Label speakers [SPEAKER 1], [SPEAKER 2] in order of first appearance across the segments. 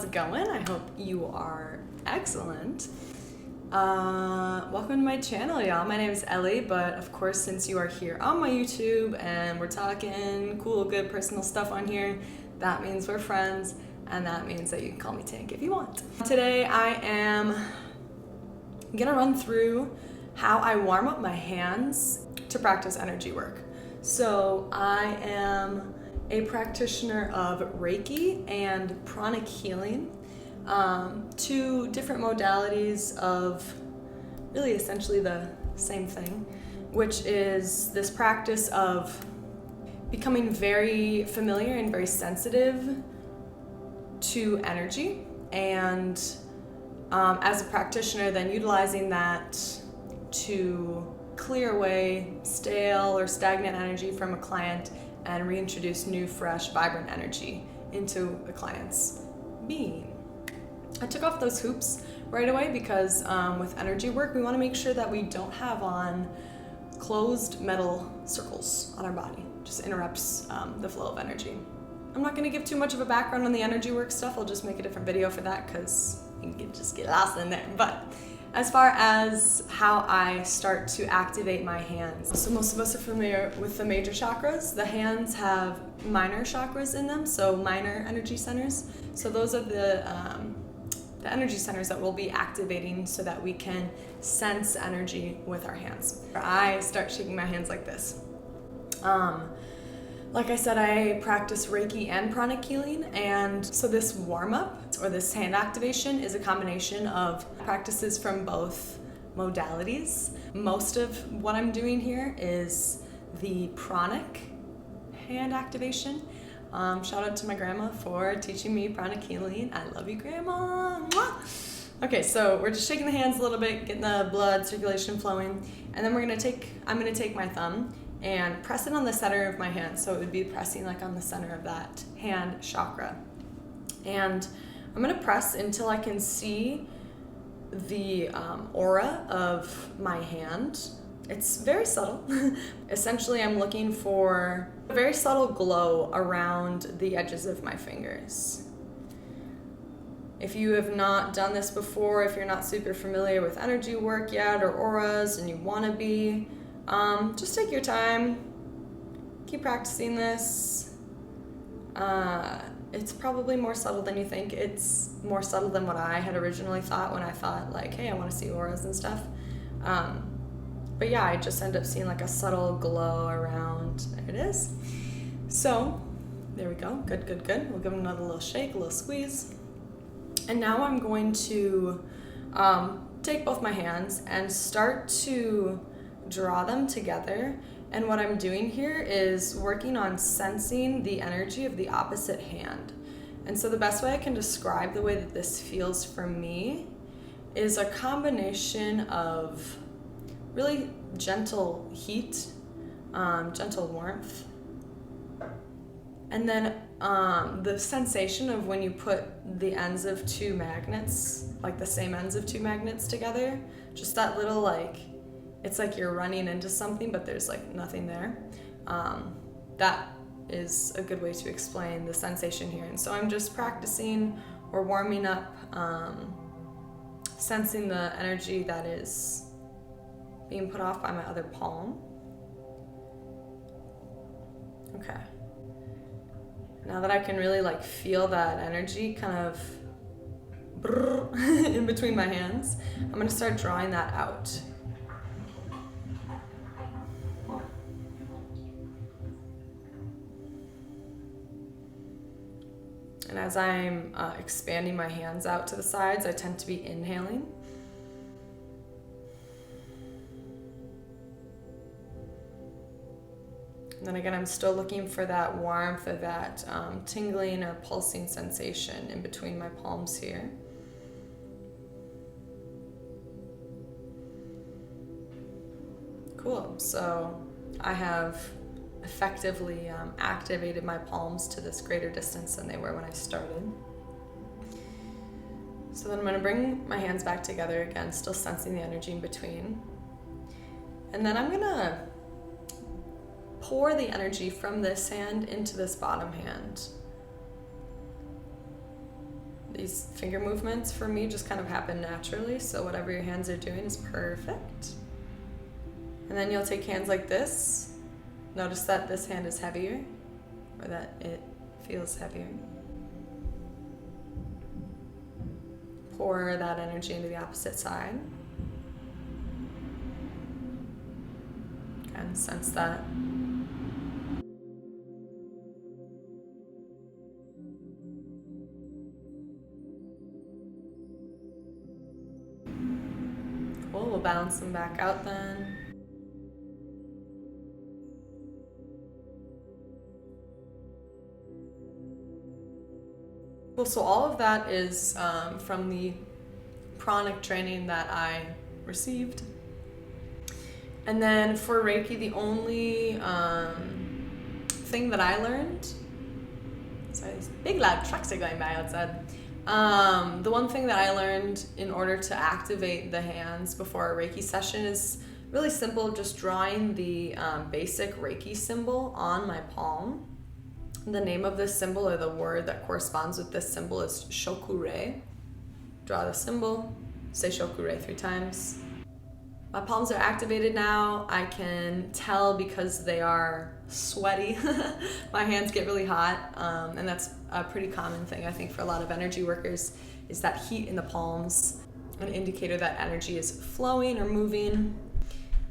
[SPEAKER 1] how's it going? I hope you are excellent. Welcome to my channel, y'all. My name is Ellie, but of course, since you are here on my YouTube and we're talking cool, good personal stuff on here, that means we're friends, and that means that you can call me Tink if you want. Today, I am gonna run through how I warm up my hands to practice energy work. So I am a practitioner of Reiki and Pranic Healing, two different modalities of really essentially the same thing, which is this practice of becoming very familiar and very sensitive to energy, and as a practitioner then utilizing that to clear away stale or stagnant energy from a client and reintroduce new, fresh, vibrant energy into a client's being. I took off those hoops right away because with energy work, we want to make sure that we don't have on closed metal circles on our body. Just interrupts the flow of energy. I'm not going to give too much of a background on the energy work stuff. I'll just make a different video for that because you can just get lost in there. But as far as how I start to activate my hands, so most of us are familiar with the major chakras. The hands have minor chakras in them, so minor energy centers. So those are the energy centers that we'll be activating so that we can sense energy with our hands. I start shaking my hands like this. Like I said, I practice Reiki and Pranic Healing, and so this warm-up or this hand activation is a combination of practices from both modalities. Most of what I'm doing here is the Pranic hand activation. Shout out to my grandma for teaching me Pranic Healing. I love you, Grandma. Mwah! Okay, so we're just shaking the hands a little bit, getting the blood circulation flowing, and then I'm gonna take my thumb and press it on the center of my hand. So it would be pressing like on the center of that hand chakra. And I'm gonna press until I can see the aura of my hand. It's very subtle. Essentially, I'm looking for a very subtle glow around the edges of my fingers. If you have not done this before, if you're not super familiar with energy work yet or auras and you wanna be, just take your time, keep practicing this. It's probably more subtle than you think. It's more subtle than what I had originally thought when I thought like, hey, I want to see auras and stuff. But yeah, I just end up seeing like a subtle glow around. There it is. So there we go. Good, good, good. We'll give them another little shake, a little squeeze. And now I'm going to take both my hands and start to draw them together. And what I'm doing here is working on sensing the energy of the opposite hand. And so the best way I can describe the way that this feels for me is a combination of really gentle heat, gentle warmth, and then the sensation of when you put the ends of two magnets, like the same ends of two magnets together, just that little like, it's like you're running into something, but there's like nothing there. That is a good way to explain the sensation here. And so I'm just practicing or warming up, sensing the energy that is being put off by my other palm. Okay. Now that I can really like feel that energy kind of in between my hands, I'm gonna start drawing that out. And as I'm expanding my hands out to the sides, I tend to be inhaling. And then again, I'm still looking for that warmth or that tingling or pulsing sensation in between my palms here. Cool, so I have effectively activated my palms to this greater distance than they were when I started. So then I'm going to bring my hands back together again, still sensing the energy in between. And then I'm going to pour the energy from this hand into this bottom hand. these finger movements for me just kind of happen naturally, so whatever your hands are doing is perfect. And then you'll take hands like this. Notice that this hand is heavier, or that it feels heavier. Pour that energy into the opposite side. And sense that. Cool, we'll balance them back out then. Cool, so all of that is from the pranic training that I received. And then for Reiki, the only thing that I learned, sorry, these big loud trucks are going by outside. The one thing that I learned in order to activate the hands before a Reiki session is really simple, just drawing the basic Reiki symbol on my palm. The name of this symbol, or the word that corresponds with this symbol, is shokure. Draw the symbol, say shokure 3 times. My palms are activated now. I can tell because they are sweaty. My hands get really hot, and that's a pretty common thing, I think, for a lot of energy workers, is that heat in the palms, an indicator that energy is flowing or moving.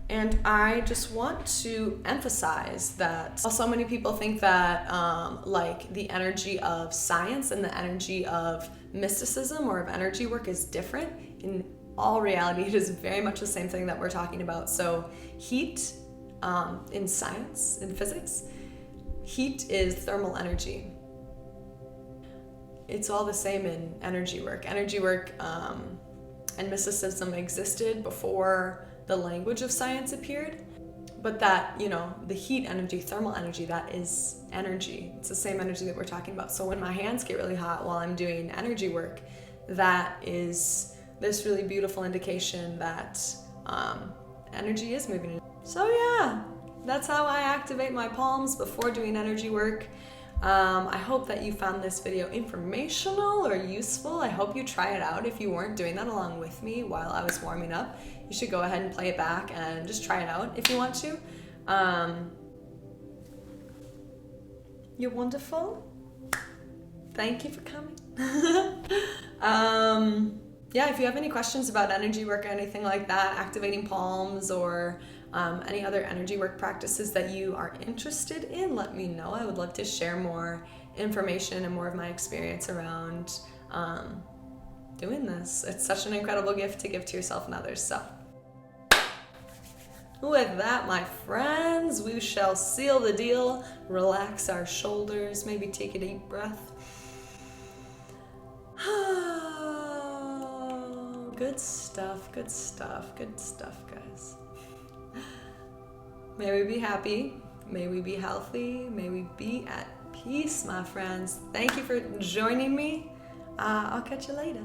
[SPEAKER 1] And I just want to emphasize that while so many people think that like the energy of science and the energy of mysticism or of energy work is different, in all reality, it is very much the same thing that we're talking about. So heat, in science, in physics, heat is thermal energy. It's all the same in energy work. Energy work and mysticism existed before the language of science appeared, but that, you know, the heat energy, thermal energy, that is energy. It's the same energy that we're talking about. So when my hands get really hot while I'm doing energy work, that is this really beautiful indication that energy is moving. So yeah, that's how I activate my palms before doing energy work. I hope that you found this video informational or useful. I hope you try it out. If you weren't doing that along with me while I was warming up, you should go ahead and play it back and just try it out if you want to. You're wonderful. Thank you for coming. Yeah, if you have any questions about energy work or anything like that, activating palms, or any other energy work practices that you are interested in, let me know. I would love to share more information and more of my experience around doing this. It's such an incredible gift to give to yourself and others. So with that, my friends, we shall seal the deal, relax our shoulders, maybe take a deep breath. Good stuff, good stuff, good stuff, guys. May we be happy, may we be healthy, may we be at peace, my friends. Thank you for joining me. I'll catch you later.